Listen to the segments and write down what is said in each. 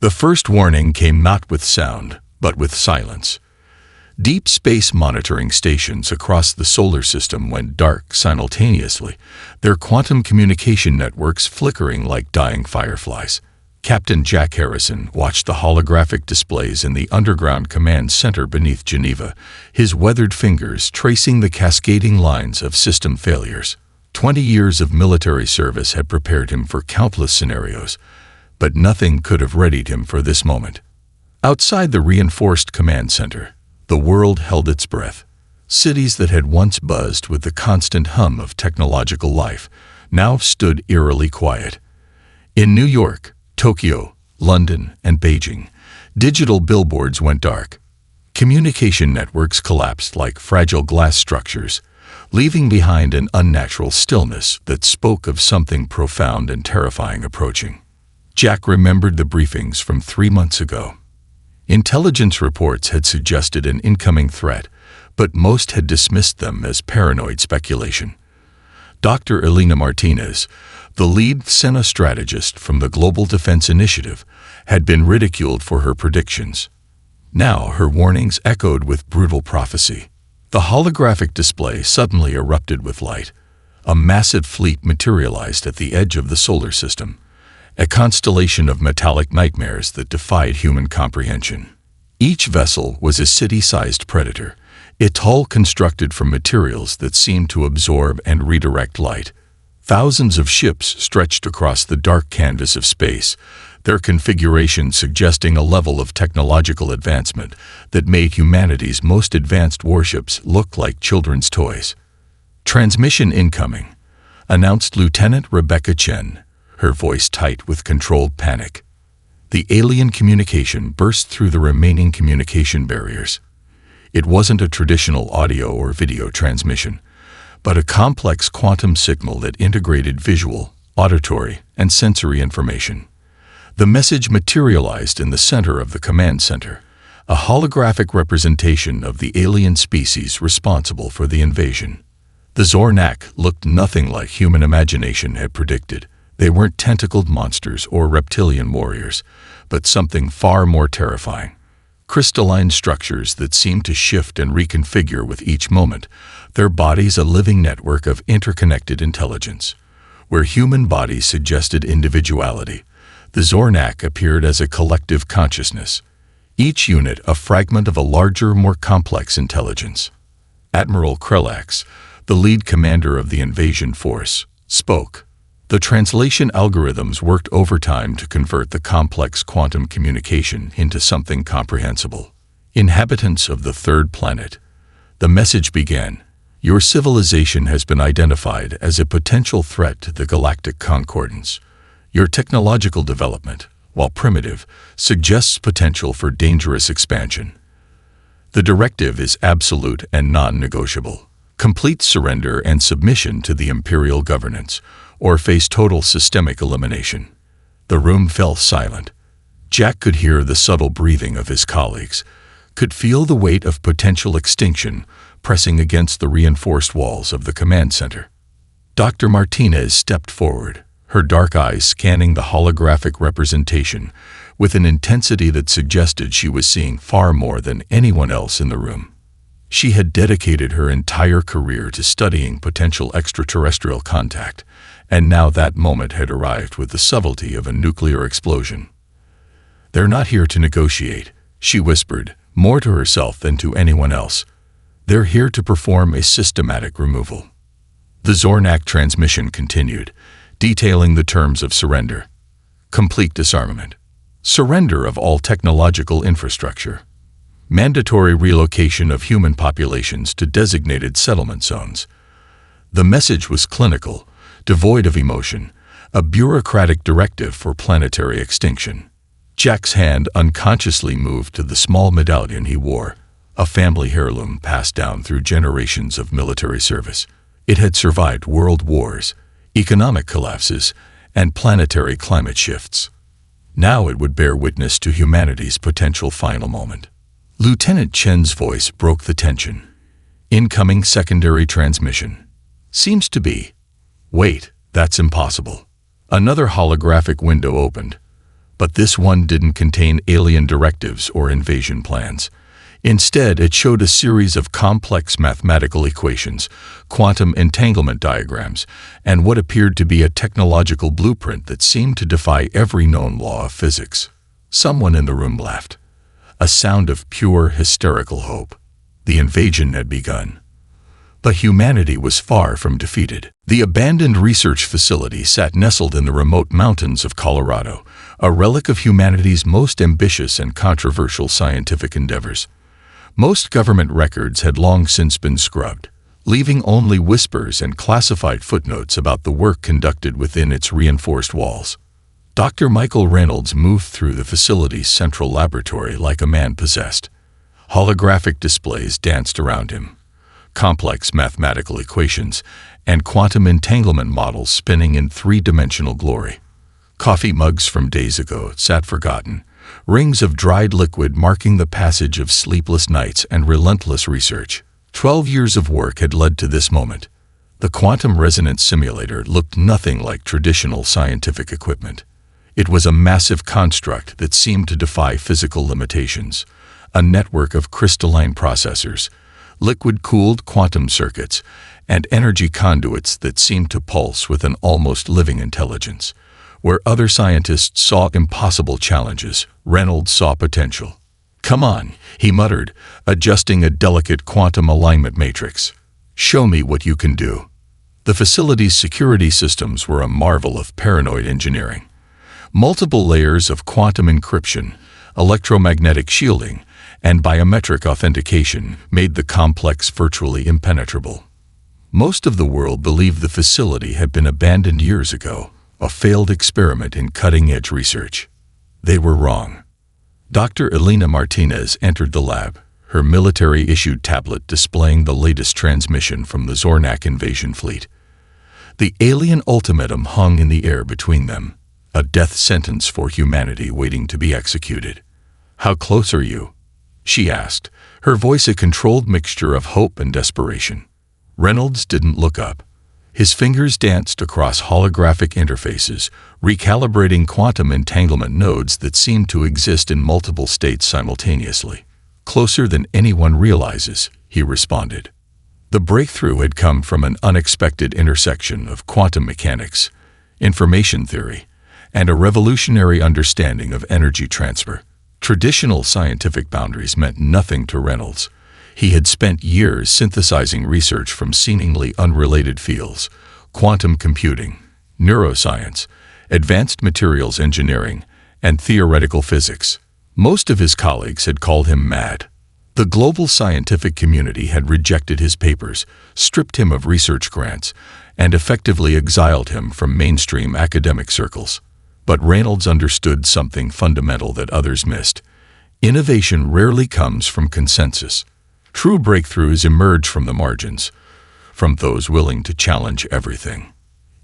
The first warning came not with sound, but with silence. Deep space monitoring stations across the solar system went dark simultaneously, their quantum communication networks flickering like dying fireflies. Captain Jack Harrison watched the holographic displays in the underground command center beneath Geneva, his weathered fingers tracing the cascading lines of system failures. 20 years of military service had prepared him for countless scenarios, but nothing could have readied him for this moment. Outside the reinforced command center, the world held its breath. Cities that had once buzzed with the constant hum of technological life now stood eerily quiet. In New York, Tokyo, London, and Beijing, digital billboards went dark. Communication networks collapsed like fragile glass structures, leaving behind an unnatural stillness that spoke of something profound and terrifying approaching. Jack remembered the briefings from 3 months ago. Intelligence reports had suggested an incoming threat, but most had dismissed them as paranoid speculation. Dr. Elena Martinez, the lead xenostrategist from the Global Defense Initiative, had been ridiculed for her predictions. Now her warnings echoed with brutal prophecy. The holographic display suddenly erupted with light. A massive fleet materialized at the edge of the solar system, a constellation of metallic nightmares that defied human comprehension. Each vessel was a city-sized predator, its hull constructed from materials that seemed to absorb and redirect light. Thousands of ships stretched across the dark canvas of space, their configuration suggesting a level of technological advancement that made humanity's most advanced warships look like children's toys. "Transmission incoming," announced Lieutenant Rebecca Chen, her voice tight with controlled panic. The alien communication burst through the remaining communication barriers. It wasn't a traditional audio or video transmission, but a complex quantum signal that integrated visual, auditory, and sensory information. The message materialized in the center of the command center, a holographic representation of the alien species responsible for the invasion. The Zornak looked nothing like human imagination had predicted. They weren't tentacled monsters or reptilian warriors, but something far more terrifying. Crystalline structures that seemed to shift and reconfigure with each moment, their bodies a living network of interconnected intelligence. Where human bodies suggested individuality, the Zornak appeared as a collective consciousness, each unit a fragment of a larger, more complex intelligence. Admiral Krelax, the lead commander of the invasion force, spoke. The translation algorithms worked overtime to convert the complex quantum communication into something comprehensible. "Inhabitants of the third planet," the message began, "your civilization has been identified as a potential threat to the galactic concordance. Your technological development, while primitive, suggests potential for dangerous expansion. The directive is absolute and non-negotiable. Complete surrender and submission to the imperial governance, or face total systemic elimination." The room fell silent. Jack could hear the subtle breathing of his colleagues, could feel the weight of potential extinction pressing against the reinforced walls of the command center. Dr. Martinez stepped forward, her dark eyes scanning the holographic representation with an intensity that suggested she was seeing far more than anyone else in the room. She had dedicated her entire career to studying potential extraterrestrial contact, and now that moment had arrived with the subtlety of a nuclear explosion. "They're not here to negotiate," she whispered, more to herself than to anyone else. "They're here to perform a systematic removal." The Zornak transmission continued, detailing the terms of surrender. Complete disarmament. Surrender of all technological infrastructure. Mandatory relocation of human populations to designated settlement zones. The message was clinical, devoid of emotion, a bureaucratic directive for planetary extinction. Jack's hand unconsciously moved to the small medallion he wore, a family heirloom passed down through generations of military service. It had survived world wars, economic collapses, and planetary climate shifts. Now it would bear witness to humanity's potential final moment. Lieutenant Chen's voice broke the tension. "Incoming secondary transmission. Seems to be. Wait, that's impossible." Another holographic window opened, But this one didn't contain alien directives or invasion plans. Instead, it showed a series of complex mathematical equations, quantum entanglement diagrams, and what appeared to be a technological blueprint that seemed to defy every known law of physics. Someone in the room laughed. A sound of pure, hysterical hope. The invasion had begun. But humanity was far from defeated. The abandoned research facility sat nestled in the remote mountains of Colorado, a relic of humanity's most ambitious and controversial scientific endeavors. Most government records had long since been scrubbed, leaving only whispers and classified footnotes about the work conducted within its reinforced walls. Dr. Michael Reynolds moved through the facility's central laboratory like a man possessed. Holographic displays danced around him, complex mathematical equations and quantum entanglement models spinning in three-dimensional glory. Coffee mugs from days ago sat forgotten, rings of dried liquid marking the passage of sleepless nights and relentless research. 12 years of work had led to this moment. The quantum resonance simulator looked nothing like traditional scientific equipment. It was a massive construct that seemed to defy physical limitations, a network of crystalline processors, liquid-cooled quantum circuits, and energy conduits that seemed to pulse with an almost living intelligence. Where other scientists saw impossible challenges, Reynolds saw potential. "Come on," he muttered, adjusting a delicate quantum alignment matrix. "Show me what you can do." The facility's security systems were a marvel of paranoid engineering. Multiple layers of quantum encryption, electromagnetic shielding, and biometric authentication made the complex virtually impenetrable. Most of the world believed the facility had been abandoned years ago, a failed experiment in cutting-edge research. They were wrong. Dr. Elena Martinez entered the lab, her military-issued tablet displaying the latest transmission from the Zornak invasion fleet. The alien ultimatum hung in the air between them, a death sentence for humanity waiting to be executed. "How close are you?" she asked, her voice a controlled mixture of hope and desperation. Reynolds didn't look up. His fingers danced across holographic interfaces, recalibrating quantum entanglement nodes that seemed to exist in multiple states simultaneously. "Closer than anyone realizes," he responded. The breakthrough had come from an unexpected intersection of quantum mechanics, information theory, and a revolutionary understanding of energy transfer. Traditional scientific boundaries meant nothing to Reynolds. He had spent years synthesizing research from seemingly unrelated fields: quantum computing, neuroscience, advanced materials engineering, and theoretical physics. Most of his colleagues had called him mad. The global scientific community had rejected his papers, stripped him of research grants, and effectively exiled him from mainstream academic circles. But Reynolds understood something fundamental that others missed. Innovation rarely comes from consensus. True breakthroughs emerge from the margins, from those willing to challenge everything.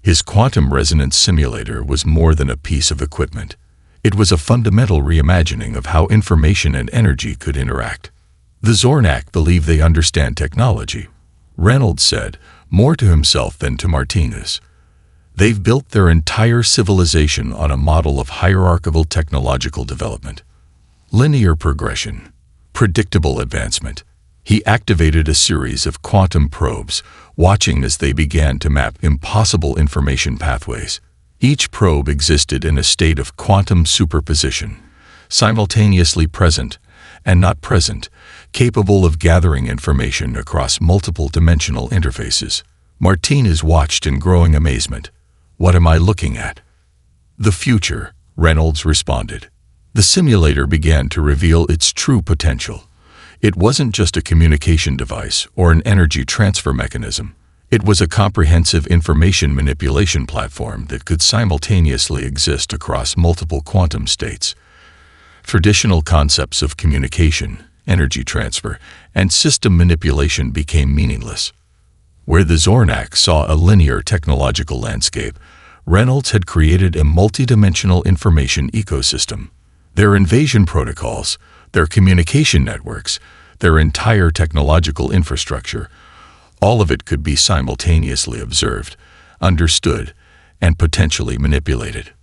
His quantum resonance simulator was more than a piece of equipment. It was a fundamental reimagining of how information and energy could interact. The Zornak believe they understand technology, Reynolds said, more to himself than to Martinez. They've built their entire civilization on a model of hierarchical technological development. Linear progression, predictable advancement. He activated a series of quantum probes, watching as they began to map impossible information pathways. Each probe existed in a state of quantum superposition, simultaneously present and not present, capable of gathering information across multiple dimensional interfaces. Martinez watched in growing amazement. "What am I looking at?" "The future," Reynolds responded. The simulator began to reveal its true potential. It wasn't just a communication device or an energy transfer mechanism. It was a comprehensive information manipulation platform that could simultaneously exist across multiple quantum states. Traditional concepts of communication, energy transfer, and system manipulation became meaningless. Where the Zornak saw a linear technological landscape, Reynolds had created a multidimensional information ecosystem. Their invasion protocols, their communication networks, their entire technological infrastructure, all of it could be simultaneously observed, understood, and potentially manipulated.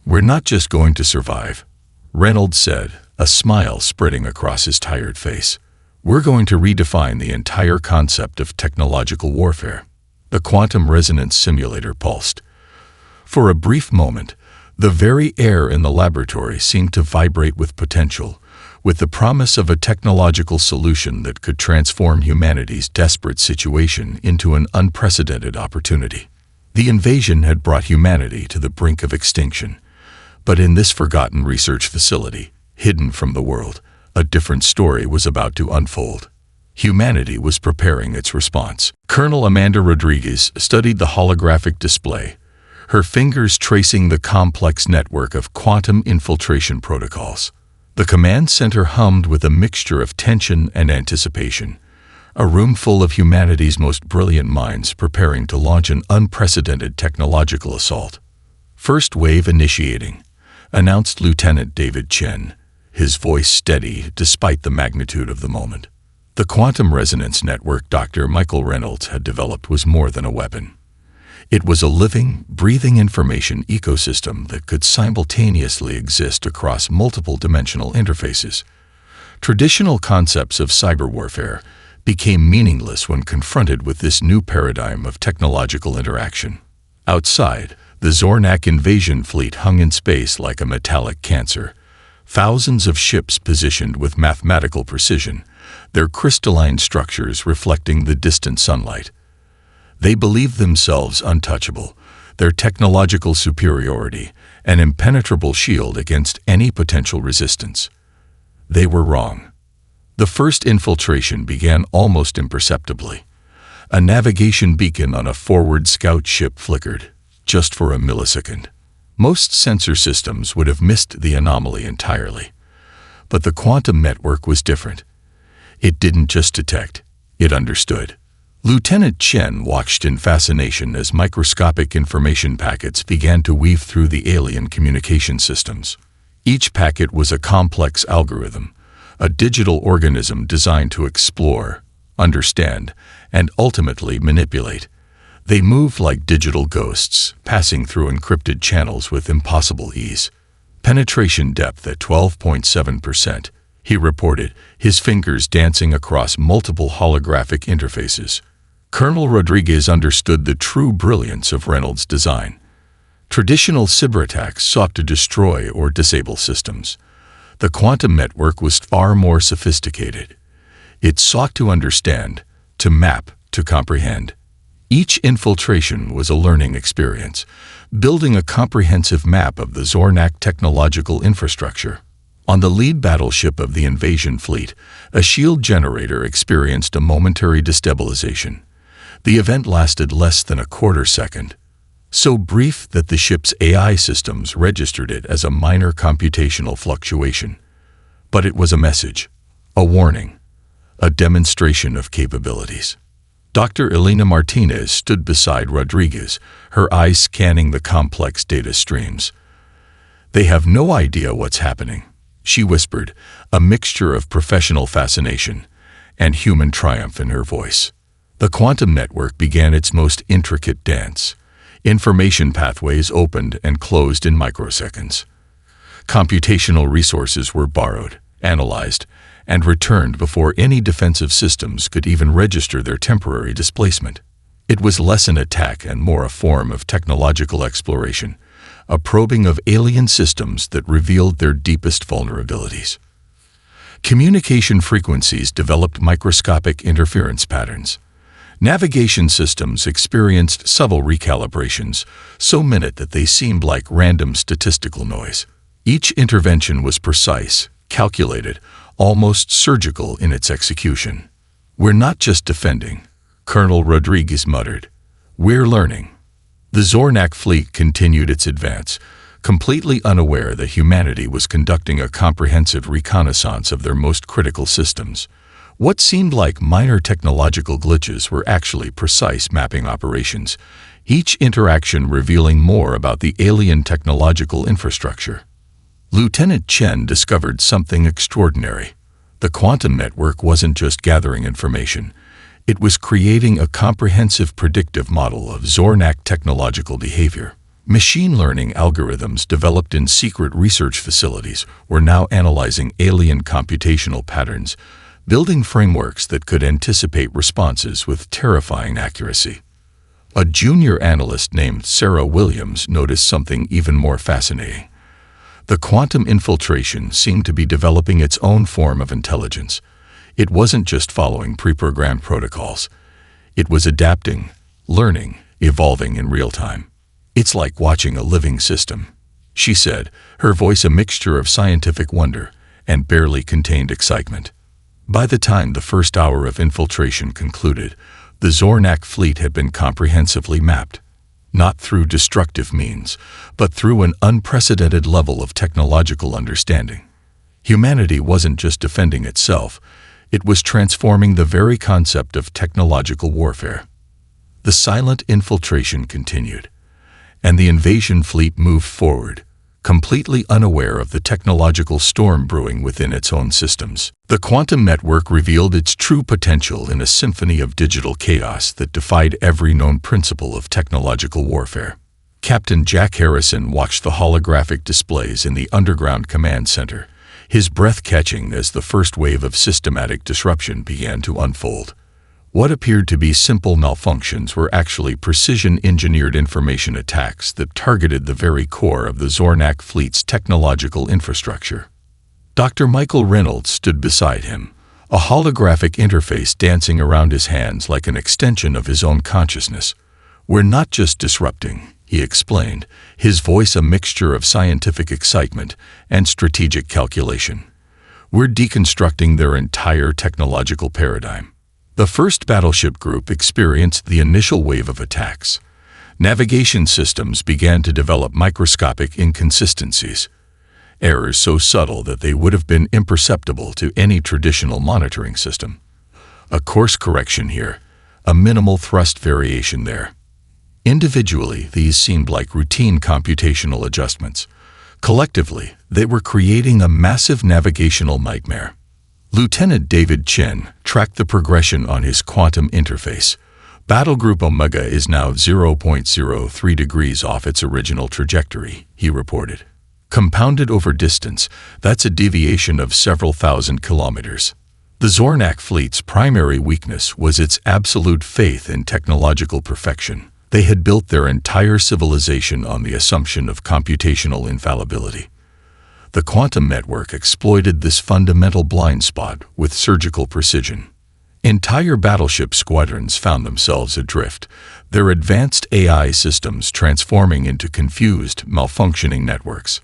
"We're not just going to survive," Reynolds said, a smile spreading across his tired face. "We're going to redefine the entire concept of technological warfare." The quantum resonance simulator pulsed. For a brief moment, the very air in the laboratory seemed to vibrate with potential, with the promise of a technological solution that could transform humanity's desperate situation into an unprecedented opportunity. The invasion had brought humanity to the brink of extinction, but in this forgotten research facility, hidden from the world, a different story was about to unfold. Humanity was preparing its response. Colonel Amanda Rodriguez studied the holographic display, her fingers tracing the complex network of quantum infiltration protocols. The command center hummed with a mixture of tension and anticipation, a room full of humanity's most brilliant minds preparing to launch an unprecedented technological assault. "First wave initiating," announced Lieutenant David Chen, his voice steady despite the magnitude of the moment. The quantum resonance network Dr. Michael Reynolds had developed was more than a weapon. It was a living, breathing information ecosystem that could simultaneously exist across multiple dimensional interfaces. Traditional concepts of cyber warfare became meaningless when confronted with this new paradigm of technological interaction. Outside, the Zornak invasion fleet hung in space like a metallic cancer, thousands of ships positioned with mathematical precision, their crystalline structures reflecting the distant sunlight. They believed themselves untouchable, their technological superiority an impenetrable shield against any potential resistance. They were wrong. The first infiltration began almost imperceptibly. A navigation beacon on a forward scout ship flickered, just for a millisecond. Most sensor systems would have missed the anomaly entirely. But the quantum network was different. It didn't just detect, it understood. Lieutenant Chen watched in fascination as microscopic information packets began to weave through the alien communication systems. Each packet was a complex algorithm, a digital organism designed to explore, understand, and ultimately manipulate. They moved like digital ghosts, passing through encrypted channels with impossible ease. Penetration depth at 12.7%, he reported, his fingers dancing across multiple holographic interfaces. Colonel Rodriguez understood the true brilliance of Reynolds' design. Traditional cyberattacks sought to destroy or disable systems. The quantum network was far more sophisticated. It sought to understand, to map, to comprehend. Each infiltration was a learning experience, building a comprehensive map of the Zornak technological infrastructure. On the lead battleship of the invasion fleet, a shield generator experienced a momentary destabilization. The event lasted less than a quarter second, so brief that the ship's AI systems registered it as a minor computational fluctuation. But it was a message, a warning, a demonstration of capabilities. Dr. Elena Martinez stood beside Rodriguez, her eyes scanning the complex data streams. "They have no idea what's happening," she whispered, a mixture of professional fascination and human triumph in her voice. The quantum network began its most intricate dance. Information pathways opened and closed in microseconds. Computational resources were borrowed, analyzed, and returned before any defensive systems could even register their temporary displacement. It was less an attack and more a form of technological exploration, a probing of alien systems that revealed their deepest vulnerabilities. Communication frequencies developed microscopic interference patterns. Navigation systems experienced subtle recalibrations, so minute that they seemed like random statistical noise. Each intervention was precise, calculated, almost surgical in its execution. "We're not just defending," Colonel Rodriguez muttered. "We're learning." The Zornak fleet continued its advance, completely unaware that humanity was conducting a comprehensive reconnaissance of their most critical systems. What seemed like minor technological glitches were actually precise mapping operations, each interaction revealing more about the alien technological infrastructure. Lieutenant Chen discovered something extraordinary. The quantum network wasn't just gathering information. It was creating a comprehensive predictive model of Zornak technological behavior. Machine learning algorithms developed in secret research facilities were now analyzing alien computational patterns, building frameworks that could anticipate responses with terrifying accuracy. A junior analyst named Sarah Williams noticed something even more fascinating. The quantum infiltration seemed to be developing its own form of intelligence. It wasn't just following pre-programmed protocols. It was adapting, learning, evolving in real time. "It's like watching a living system," she said, her voice a mixture of scientific wonder and barely contained excitement. By the time the first hour of infiltration concluded, the Zornak fleet had been comprehensively mapped, not through destructive means, but through an unprecedented level of technological understanding. Humanity wasn't just defending itself, it was transforming the very concept of technological warfare. The silent infiltration continued, and the invasion fleet moved forward, completely unaware of the technological storm brewing within its own systems. The quantum network revealed its true potential in a symphony of digital chaos that defied every known principle of technological warfare. Captain Jack Harrison watched the holographic displays in the underground command center, his breath catching as the first wave of systematic disruption began to unfold. What appeared to be simple malfunctions were actually precision-engineered information attacks that targeted the very core of the Zornak fleet's technological infrastructure. Dr. Michael Reynolds stood beside him, a holographic interface dancing around his hands like an extension of his own consciousness. "We're not just disrupting," he explained, his voice a mixture of scientific excitement and strategic calculation. "We're deconstructing their entire technological paradigm." The first battleship group experienced the initial wave of attacks. Navigation systems began to develop microscopic inconsistencies, errors so subtle that they would have been imperceptible to any traditional monitoring system. A course correction here, a minimal thrust variation there. Individually, these seemed like routine computational adjustments. Collectively, they were creating a massive navigational nightmare. Lieutenant David Chen tracked the progression on his quantum interface. Battlegroup Omega is now 0.03 degrees off its original trajectory, he reported. Compounded over distance, that's a deviation of several thousand kilometers. The Zornak fleet's primary weakness was its absolute faith in technological perfection. They had built their entire civilization on the assumption of computational infallibility. The quantum network exploited this fundamental blind spot with surgical precision. Entire battleship squadrons found themselves adrift, their advanced AI systems transforming into confused, malfunctioning networks.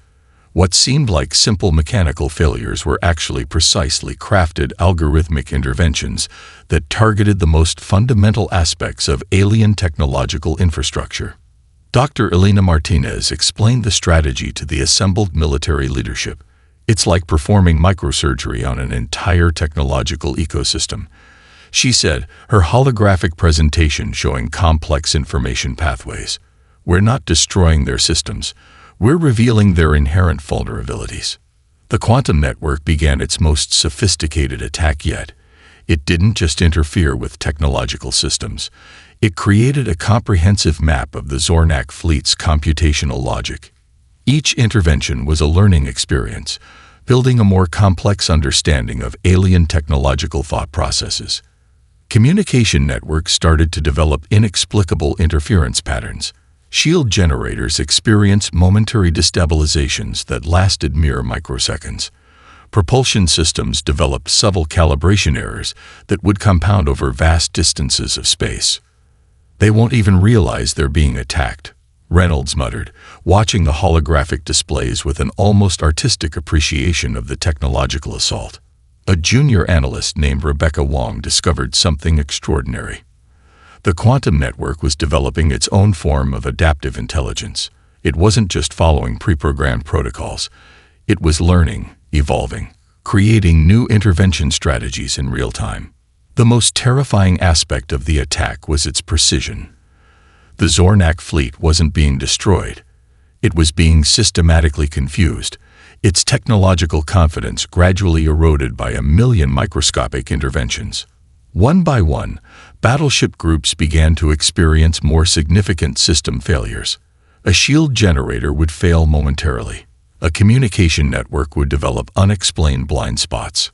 What seemed like simple mechanical failures were actually precisely crafted algorithmic interventions that targeted the most fundamental aspects of alien technological infrastructure. Dr. Elena Martinez explained the strategy to the assembled military leadership. "It's like performing microsurgery on an entire technological ecosystem," she said, her holographic presentation showing complex information pathways. "We're not destroying their systems. We're revealing their inherent vulnerabilities." The quantum network began its most sophisticated attack yet. It didn't just interfere with technological systems. It created a comprehensive map of the Zornak fleet's computational logic. Each intervention was a learning experience, building a more complex understanding of alien technological thought processes. Communication networks started to develop inexplicable interference patterns. Shield generators experienced momentary destabilizations that lasted mere microseconds. Propulsion systems developed subtle calibration errors that would compound over vast distances of space. "They won't even realize they're being attacked," Reynolds muttered, watching the holographic displays with an almost artistic appreciation of the technological assault. A junior analyst named Rebecca Wong discovered something extraordinary. The quantum network was developing its own form of adaptive intelligence. It wasn't just following pre-programmed protocols. It was learning, evolving, creating new intervention strategies in real time. The most terrifying aspect of the attack was its precision. The Zornak fleet wasn't being destroyed. It was being systematically confused, its technological confidence gradually eroded by a million microscopic interventions. One by one, battleship groups began to experience more significant system failures. A shield generator would fail momentarily. A communication network would develop unexplained blind spots.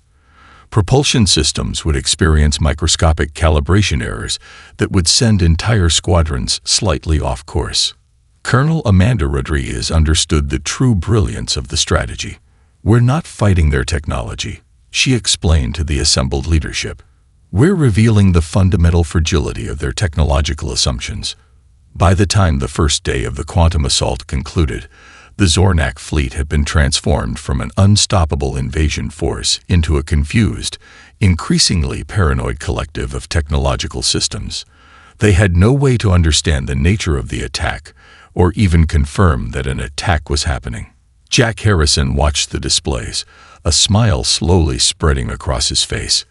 Propulsion systems would experience microscopic calibration errors that would send entire squadrons slightly off course. Colonel Amanda Rodriguez understood the true brilliance of the strategy. "We're not fighting their technology," she explained to the assembled leadership. "We're revealing the fundamental fragility of their technological assumptions." By the time the first day of the quantum assault concluded, the Zornak fleet had been transformed from an unstoppable invasion force into a confused, increasingly paranoid collective of technological systems. They had no way to understand the nature of the attack, or even confirm that an attack was happening. Jack Harrison watched the displays, a smile slowly spreading across his face.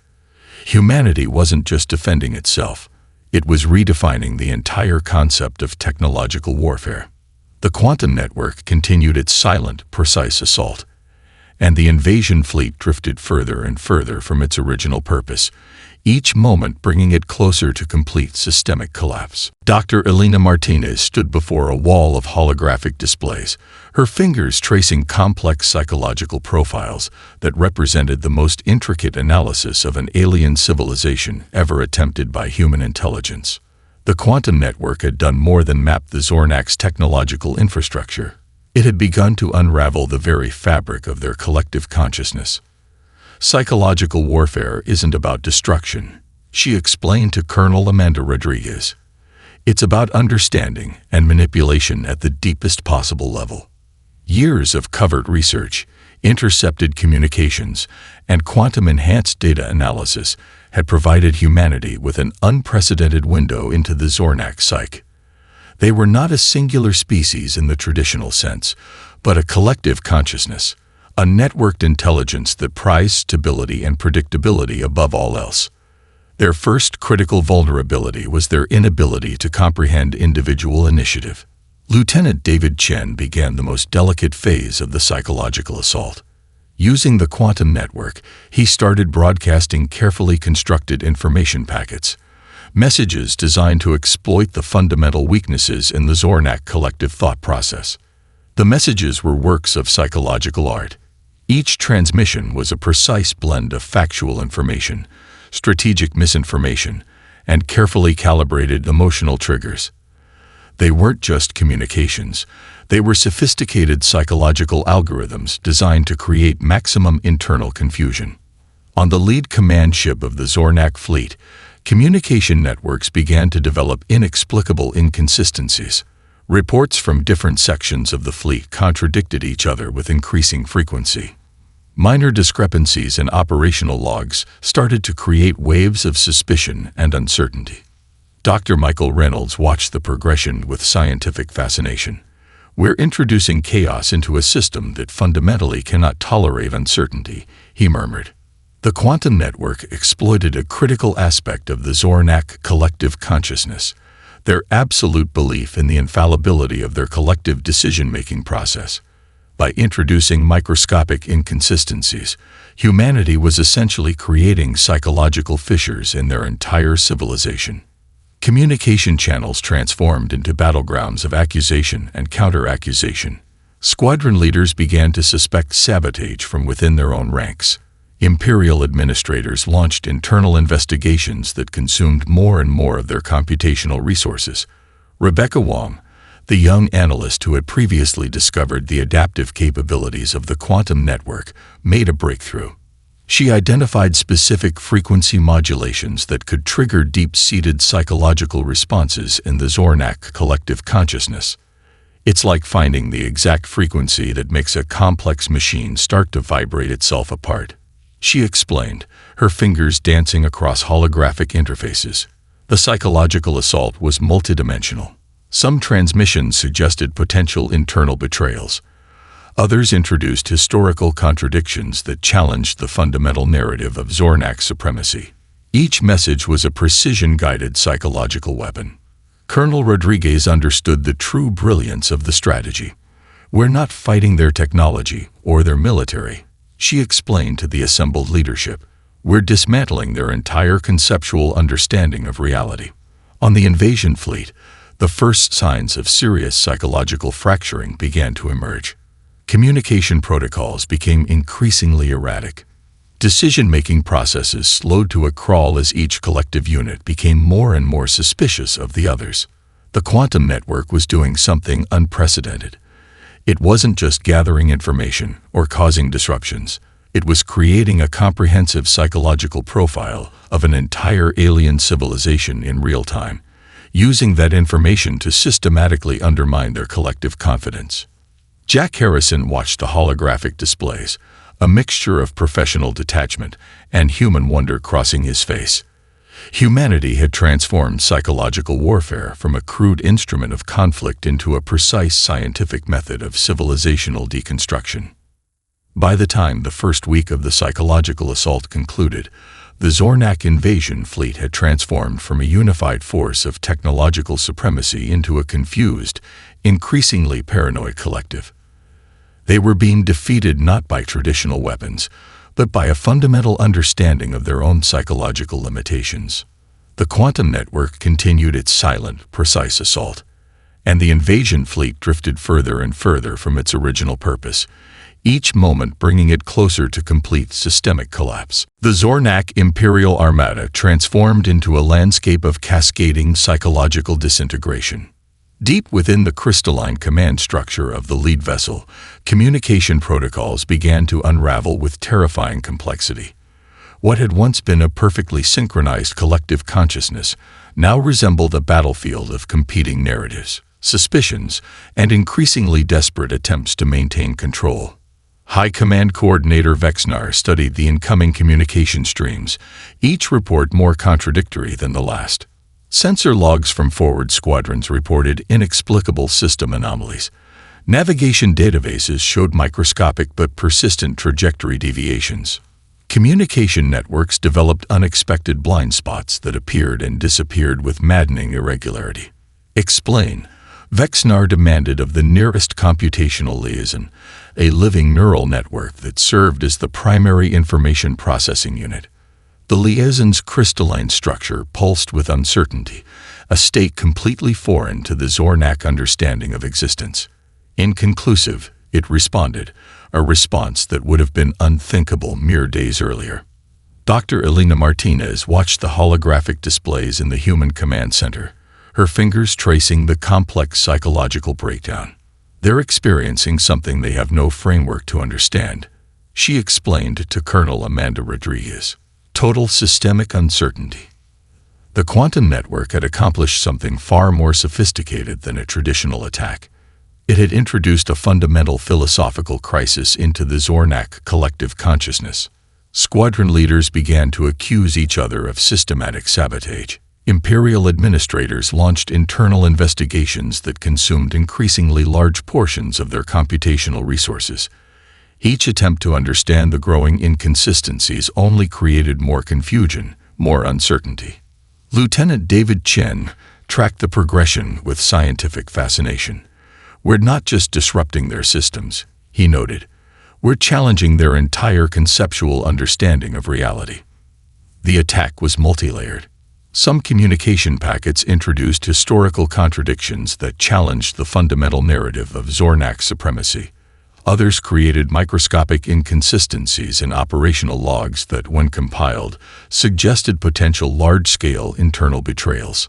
Humanity wasn't just defending itself. It was redefining the entire concept of technological warfare. The quantum network continued its silent, precise assault, and the invasion fleet drifted further and further from its original purpose, each moment bringing it closer to complete systemic collapse. Dr. Elena Martinez stood before a wall of holographic displays, her fingers tracing complex psychological profiles that represented the most intricate analysis of an alien civilization ever attempted by human intelligence. The quantum network had done more than map the Zornak's technological infrastructure. It had begun to unravel the very fabric of their collective consciousness. "Psychological warfare isn't about destruction," she explained to Colonel Amanda Rodriguez. "It's about understanding and manipulation at the deepest possible level." Years of covert research, intercepted communications, and quantum-enhanced data analysis had provided humanity with an unprecedented window into the Zornak psyche. They were not a singular species in the traditional sense, but a collective consciousness, a networked intelligence that prized stability and predictability above all else. Their first critical vulnerability was their inability to comprehend individual initiative. Lieutenant David Chen began the most delicate phase of the psychological assault. Using the quantum network, he started broadcasting carefully constructed information packets, messages designed to exploit the fundamental weaknesses in the Zornak collective thought process. The messages were works of psychological art. Each transmission was a precise blend of factual information, strategic misinformation, and carefully calibrated emotional triggers. They weren't just communications. They were sophisticated psychological algorithms designed to create maximum internal confusion. On the lead command ship of the Zornak fleet, communication networks began to develop inexplicable inconsistencies. Reports from different sections of the fleet contradicted each other with increasing frequency. Minor discrepancies in operational logs started to create waves of suspicion and uncertainty. Dr. Michael Reynolds watched the progression with scientific fascination. "We're introducing chaos into a system that fundamentally cannot tolerate uncertainty," he murmured. The quantum network exploited a critical aspect of the Zornak collective consciousness, their absolute belief in the infallibility of their collective decision-making process. By introducing microscopic inconsistencies, humanity was essentially creating psychological fissures in their entire civilization. Communication channels transformed into battlegrounds of accusation and counter-accusation. Squadron leaders began to suspect sabotage from within their own ranks. Imperial administrators launched internal investigations that consumed more and more of their computational resources. Rebecca Wong, the young analyst who had previously discovered the adaptive capabilities of the quantum network, made a breakthrough. She identified specific frequency modulations that could trigger deep-seated psychological responses in the Zornak collective consciousness. It's like finding the exact frequency that makes a complex machine start to vibrate itself apart, she explained, her fingers dancing across holographic interfaces. The psychological assault was multidimensional. Some transmissions suggested potential internal betrayals. Others introduced historical contradictions that challenged the fundamental narrative of Zornak supremacy. Each message was a precision-guided psychological weapon. Colonel Rodriguez understood the true brilliance of the strategy. "We're not fighting their technology or their military," she explained to the assembled leadership. "We're dismantling their entire conceptual understanding of reality." On the invasion fleet, the first signs of serious psychological fracturing began to emerge. Communication protocols became increasingly erratic. Decision-making processes slowed to a crawl as each collective unit became more and more suspicious of the others. The quantum network was doing something unprecedented. It wasn't just gathering information or causing disruptions. It was creating a comprehensive psychological profile of an entire alien civilization in real time, using that information to systematically undermine their collective confidence. Jack Harrison watched the holographic displays, a mixture of professional detachment and human wonder crossing his face. Humanity had transformed psychological warfare from a crude instrument of conflict into a precise scientific method of civilizational deconstruction. By the time the first week of the psychological assault concluded, the Zornak invasion fleet had transformed from a unified force of technological supremacy into a confused, increasingly paranoid collective. They were being defeated not by traditional weapons, but by a fundamental understanding of their own psychological limitations. The quantum network continued its silent, precise assault, and the invasion fleet drifted further and further from its original purpose, each moment bringing it closer to complete systemic collapse. The Zornak Imperial Armada transformed into a landscape of cascading psychological disintegration. Deep within the crystalline command structure of the lead vessel, communication protocols began to unravel with terrifying complexity. What had once been a perfectly synchronized collective consciousness now resembled a battlefield of competing narratives, suspicions, and increasingly desperate attempts to maintain control. High Command Coordinator Vexnar studied the incoming communication streams, each report more contradictory than the last. Sensor logs from forward squadrons reported inexplicable system anomalies. Navigation databases showed microscopic but persistent trajectory deviations. Communication networks developed unexpected blind spots that appeared and disappeared with maddening irregularity. Explain, Vexnar demanded of the nearest computational liaison, a living neural network that served as the primary information processing unit. The liaison's crystalline structure pulsed with uncertainty, a state completely foreign to the Zornak understanding of existence. Inconclusive, it responded, a response that would have been unthinkable mere days earlier. Dr. Elena Martinez watched the holographic displays in the Human Command Center, her fingers tracing the complex psychological breakdown. They're experiencing something they have no framework to understand, she explained to Colonel Amanda Rodriguez. Total systemic uncertainty. The quantum network had accomplished something far more sophisticated than a traditional attack. It had introduced a fundamental philosophical crisis into the Zornak collective consciousness. Squadron leaders began to accuse each other of systematic sabotage. Imperial administrators launched internal investigations that consumed increasingly large portions of their computational resources. Each attempt to understand the growing inconsistencies only created more confusion, more uncertainty. Lieutenant David Chen tracked the progression with scientific fascination. We're not just disrupting their systems, he noted. We're challenging their entire conceptual understanding of reality. The attack was multi-layered. Some communication packets introduced historical contradictions that challenged the fundamental narrative of Zornak supremacy. Others created microscopic inconsistencies in operational logs that, when compiled, suggested potential large-scale internal betrayals.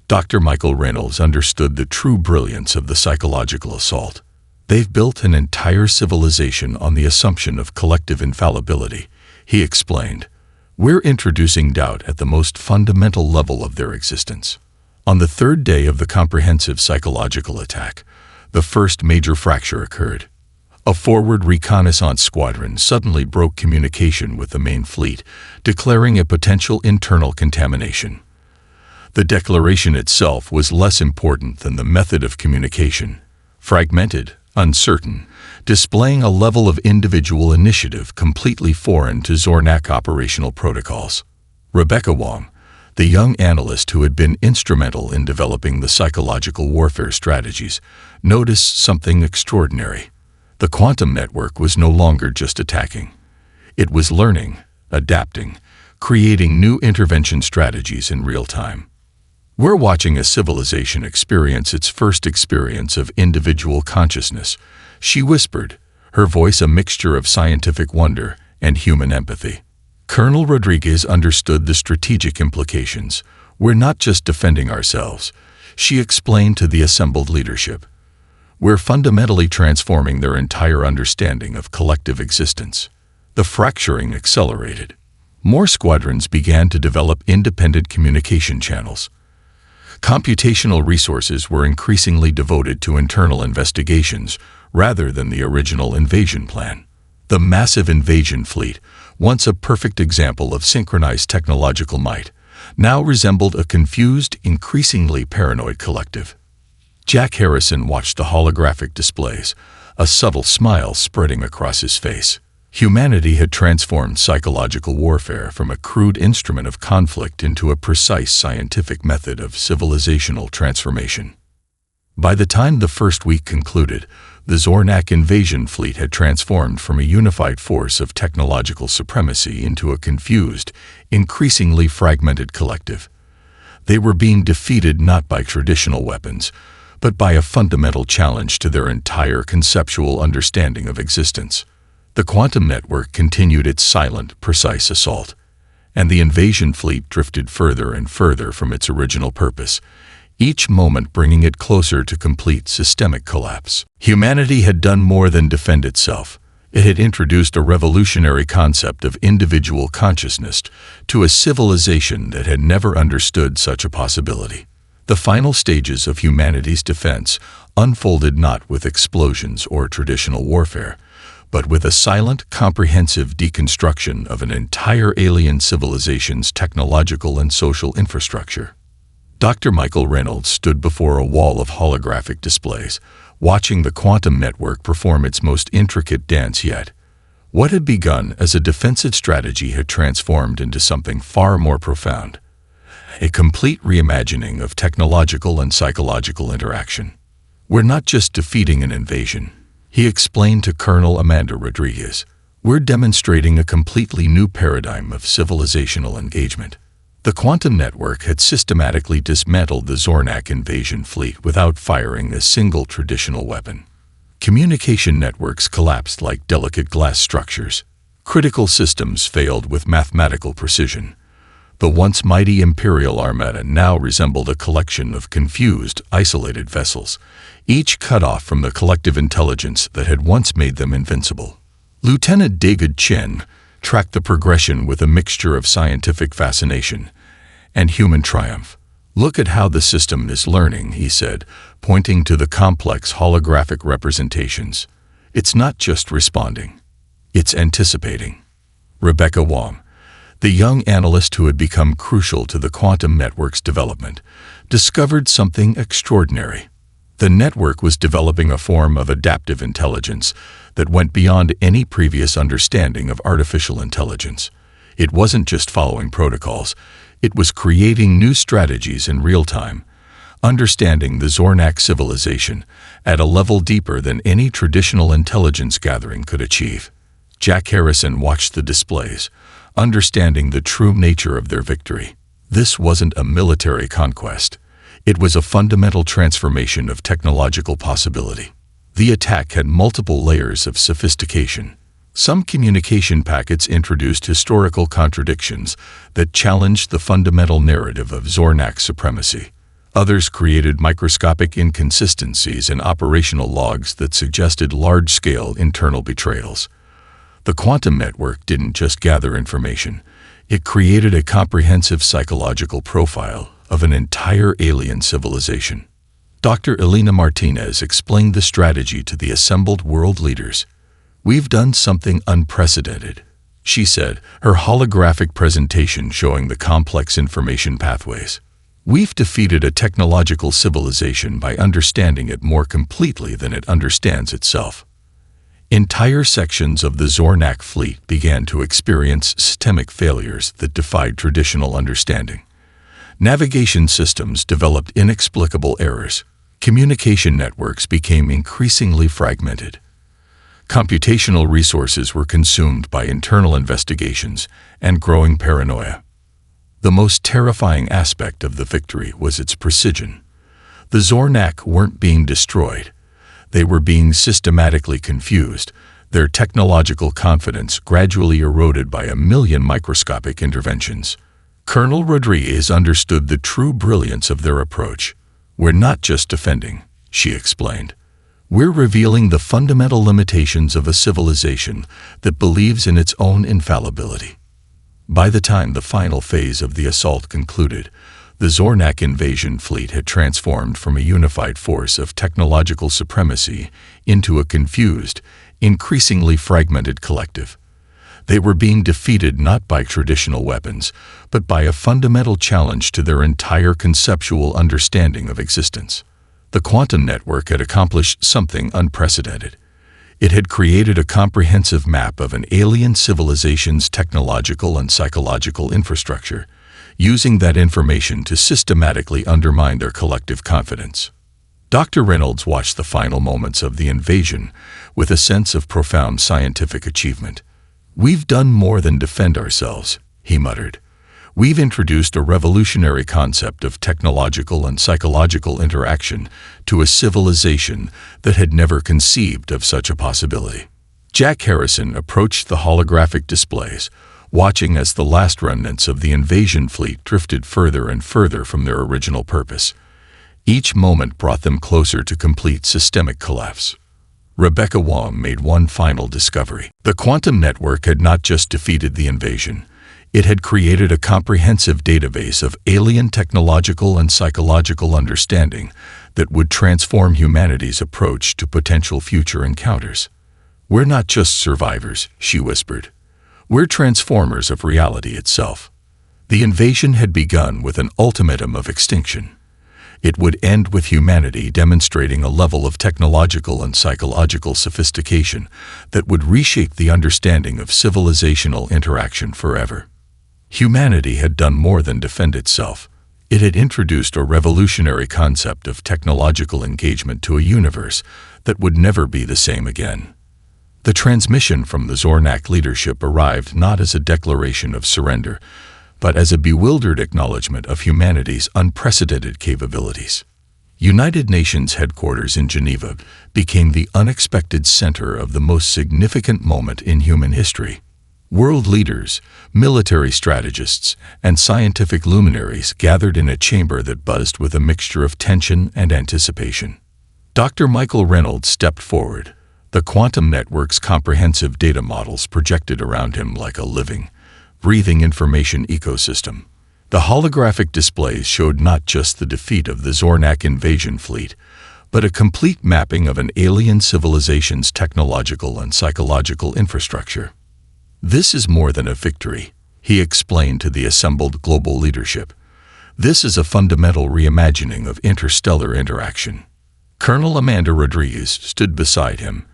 Dr. Michael Reynolds understood the true brilliance of the psychological assault. They've built an entire civilization on the assumption of collective infallibility, he explained. We're introducing doubt at the most fundamental level of their existence. On the third day of the comprehensive psychological attack, the first major fracture occurred. A forward reconnaissance squadron suddenly broke communication with the main fleet, declaring a potential internal contamination. The declaration itself was less important than the method of communication. Fragmented, uncertain, displaying a level of individual initiative completely foreign to Zornak operational protocols. Rebecca Wong, the young analyst who had been instrumental in developing the psychological warfare strategies, noticed something extraordinary. The quantum network was no longer just attacking. It was learning, adapting, creating new intervention strategies in real time. We're watching a civilization experience its first experience of individual consciousness, she whispered, her voice a mixture of scientific wonder and human empathy. Colonel Rodriguez understood the strategic implications. We're not just defending ourselves, she explained to the assembled leadership. We're fundamentally transforming their entire understanding of collective existence. The fracturing accelerated. More squadrons began to develop independent communication channels. Computational resources were increasingly devoted to internal investigations rather than the original invasion plan. The massive invasion fleet, once a perfect example of synchronized technological might, now resembled a confused, increasingly paranoid collective. Jack Harrison watched the holographic displays, a subtle smile spreading across his face. Humanity had transformed psychological warfare from a crude instrument of conflict into a precise scientific method of civilizational transformation. By the time the first week concluded, the Zornak invasion fleet had transformed from a unified force of technological supremacy into a confused, increasingly fragmented collective. They were being defeated not by traditional weapons, but by a fundamental challenge to their entire conceptual understanding of existence. The quantum network continued its silent, precise assault, and the invasion fleet drifted further and further from its original purpose, each moment bringing it closer to complete systemic collapse. Humanity had done more than defend itself. It had introduced a revolutionary concept of individual consciousness to a civilization that had never understood such a possibility. The final stages of humanity's defense unfolded not with explosions or traditional warfare, but with a silent, comprehensive deconstruction of an entire alien civilization's technological and social infrastructure. Dr. Michael Reynolds stood before a wall of holographic displays, watching the quantum network perform its most intricate dance yet. What had begun as a defensive strategy had transformed into something far more profound, a complete reimagining of technological and psychological interaction. We're not just defeating an invasion, he explained to Colonel Amanda Rodriguez. We're demonstrating a completely new paradigm of civilizational engagement. The quantum network had systematically dismantled the Zornak invasion fleet without firing a single traditional weapon. Communication networks collapsed like delicate glass structures. Critical systems failed with mathematical precision. The once mighty Imperial Armada now resembled a collection of confused, isolated vessels, each cut off from the collective intelligence that had once made them invincible. Lieutenant David Chen tracked the progression with a mixture of scientific fascination and human triumph. Look at how the system is learning, he said, pointing to the complex holographic representations. It's not just responding, it's anticipating. Rebecca Wong, the young analyst who had become crucial to the quantum network's development, discovered something extraordinary. The network was developing a form of adaptive intelligence that went beyond any previous understanding of artificial intelligence. It wasn't just following protocols, it was creating new strategies in real time, understanding the Zornak civilization at a level deeper than any traditional intelligence gathering could achieve. Jack Harrison watched the displays, understanding the true nature of their victory. This wasn't a military conquest. It was a fundamental transformation of technological possibility. The attack had multiple layers of sophistication. Some communication packets introduced historical contradictions that challenged the fundamental narrative of Zornak supremacy. Others created microscopic inconsistencies in operational logs that suggested large-scale internal betrayals. The quantum network didn't just gather information. It created a comprehensive psychological profile of an entire alien civilization. Dr. Elena Martinez explained the strategy to the assembled world leaders. "We've done something unprecedented," she said, her holographic presentation showing the complex information pathways. "We've defeated a technological civilization by understanding it more completely than it understands itself." Entire sections of the Zornak fleet began to experience systemic failures that defied traditional understanding. Navigation systems developed inexplicable errors. Communication networks became increasingly fragmented. Computational resources were consumed by internal investigations and growing paranoia. The most terrifying aspect of the victory was its precision. The Zornak weren't being destroyed. They were being systematically confused, their technological confidence gradually eroded by a million microscopic interventions. Colonel Rodriguez understood the true brilliance of their approach. "We're not just defending," she explained. "We're revealing the fundamental limitations of a civilization that believes in its own infallibility." By the time the final phase of the assault concluded, the Zornak invasion fleet had transformed from a unified force of technological supremacy into a confused, increasingly fragmented collective. They were being defeated not by traditional weapons, but by a fundamental challenge to their entire conceptual understanding of existence. The quantum network had accomplished something unprecedented. It had created a comprehensive map of an alien civilization's technological and psychological infrastructure, using that information to systematically undermine their collective confidence. Dr. Reynolds watched the final moments of the invasion with a sense of profound scientific achievement. "We've done more than defend ourselves," he muttered. "We've introduced a revolutionary concept of technological and psychological interaction to a civilization that had never conceived of such a possibility." Jack Harrison approached the holographic displays, watching as the last remnants of the invasion fleet drifted further and further from their original purpose. Each moment brought them closer to complete systemic collapse. Rebecca Wong made one final discovery. The quantum network had not just defeated the invasion. It had created a comprehensive database of alien technological and psychological understanding that would transform humanity's approach to potential future encounters. "We're not just survivors," she whispered. "We're transformers of reality itself." The invasion had begun with an ultimatum of extinction. It would end with humanity demonstrating a level of technological and psychological sophistication that would reshape the understanding of civilizational interaction forever. Humanity had done more than defend itself. It had introduced a revolutionary concept of technological engagement to a universe that would never be the same again. The transmission from the Zornak leadership arrived not as a declaration of surrender, but as a bewildered acknowledgement of humanity's unprecedented capabilities. United Nations headquarters in Geneva became the unexpected center of the most significant moment in human history. World leaders, military strategists, and scientific luminaries gathered in a chamber that buzzed with a mixture of tension and anticipation. Dr. Michael Reynolds stepped forward, the quantum network's comprehensive data models projected around him like a living, breathing information ecosystem. The holographic displays showed not just the defeat of the Zornak invasion fleet, but a complete mapping of an alien civilization's technological and psychological infrastructure. "This is more than a victory," he explained to the assembled global leadership. "This is a fundamental reimagining of interstellar interaction." Colonel Amanda Rodriguez stood beside him,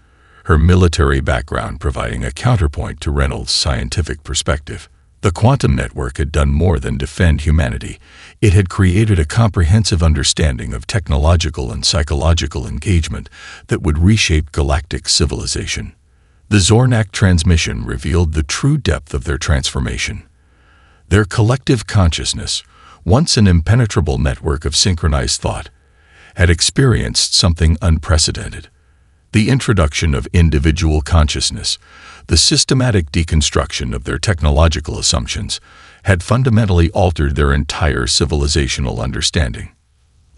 her military background providing a counterpoint to Reynolds' scientific perspective. The quantum network had done more than defend humanity. It had created a comprehensive understanding of technological and psychological engagement that would reshape galactic civilization. The Zornak transmission revealed the true depth of their transformation. Their collective consciousness, once an impenetrable network of synchronized thought, had experienced something unprecedented. The introduction of individual consciousness, the systematic deconstruction of their technological assumptions, had fundamentally altered their entire civilizational understanding.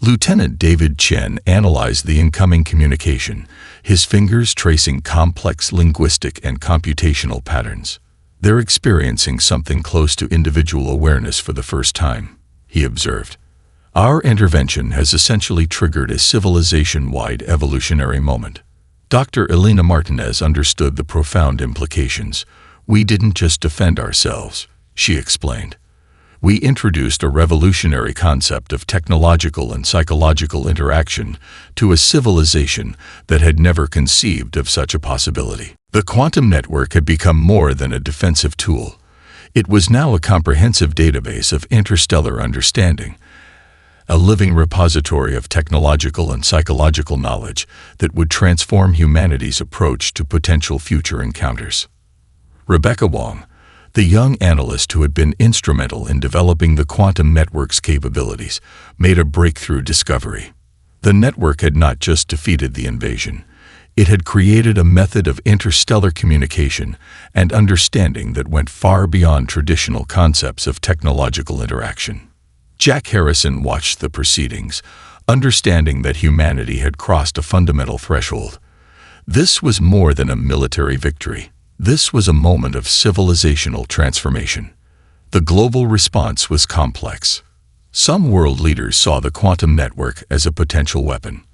Lieutenant David Chen analyzed the incoming communication, his fingers tracing complex linguistic and computational patterns. "They're experiencing something close to individual awareness for the first time," he observed. "Our intervention has essentially triggered a civilization-wide evolutionary moment." Dr. Elena Martinez understood the profound implications. "We didn't just defend ourselves," she explained. "We introduced a revolutionary concept of technological and psychological interaction to a civilization that had never conceived of such a possibility." The quantum network had become more than a defensive tool. It was now a comprehensive database of interstellar understanding, a living repository of technological and psychological knowledge that would transform humanity's approach to potential future encounters. Rebecca Wong, The young analyst who had been instrumental in developing the quantum network's capabilities made a breakthrough discovery. The network had not just defeated the invasion. It had created a method of interstellar communication and understanding that went far beyond traditional concepts of technological interaction. Jack Harrison watched the proceedings, understanding that humanity had crossed a fundamental threshold. This was more than a military victory. This was a moment of civilizational transformation. The global response was complex. Some world leaders saw the quantum network as a potential weapon.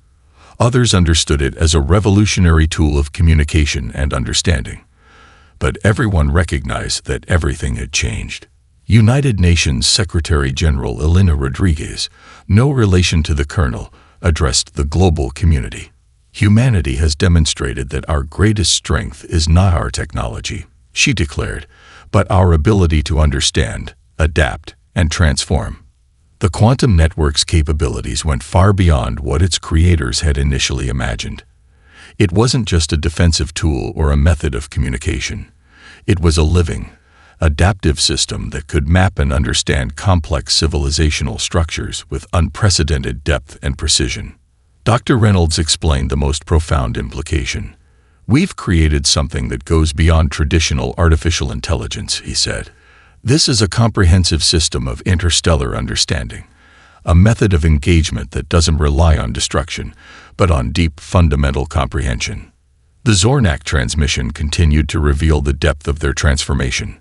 Others understood it as a revolutionary tool of communication and understanding. But everyone recognized that everything had changed. United Nations Secretary-General Elena Rodriguez, no relation to the Colonel, addressed the global community. Humanity has demonstrated that our greatest strength is not our technology, she declared, but our ability to understand, adapt, and transform. The quantum network's capabilities went far beyond what its creators had initially imagined. It wasn't just a defensive tool or a method of communication. It was a living, adaptive system that could map and understand complex civilizational structures with unprecedented depth and precision. Dr. Reynolds explained the most profound implication. "We've created something that goes beyond traditional artificial intelligence," he said. "This is a comprehensive system of interstellar understanding, a method of engagement that doesn't rely on destruction, but on deep fundamental comprehension." The Zornak transmission continued to reveal the depth of their transformation.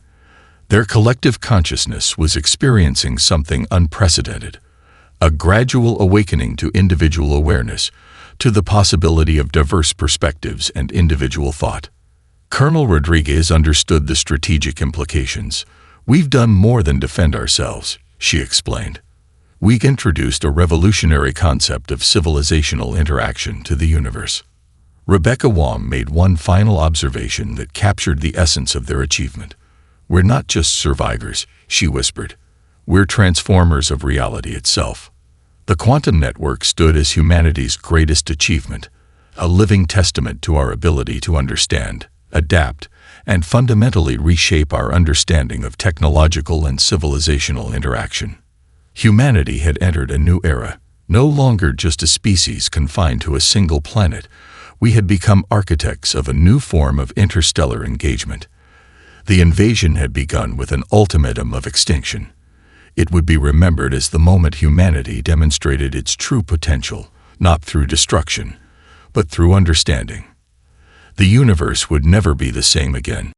Their collective consciousness was experiencing something unprecedented, a gradual awakening to individual awareness, to the possibility of diverse perspectives and individual thought. Colonel Rodriguez understood the strategic implications. "We've done more than defend ourselves," she explained. "We introduced a revolutionary concept of civilizational interaction to the universe." Rebecca Wong made one final observation that captured the essence of their achievement. "We're not just survivors," she whispered. "We're transformers of reality itself." The quantum network stood as humanity's greatest achievement, a living testament to our ability to understand, adapt, and fundamentally reshape our understanding of technological and civilizational interaction. Humanity had entered a new era, no longer just a species confined to a single planet. We had become architects of a new form of interstellar engagement. The invasion had begun with an ultimatum of extinction. It would be remembered as the moment humanity demonstrated its true potential, not through destruction, but through understanding. The universe would never be the same again.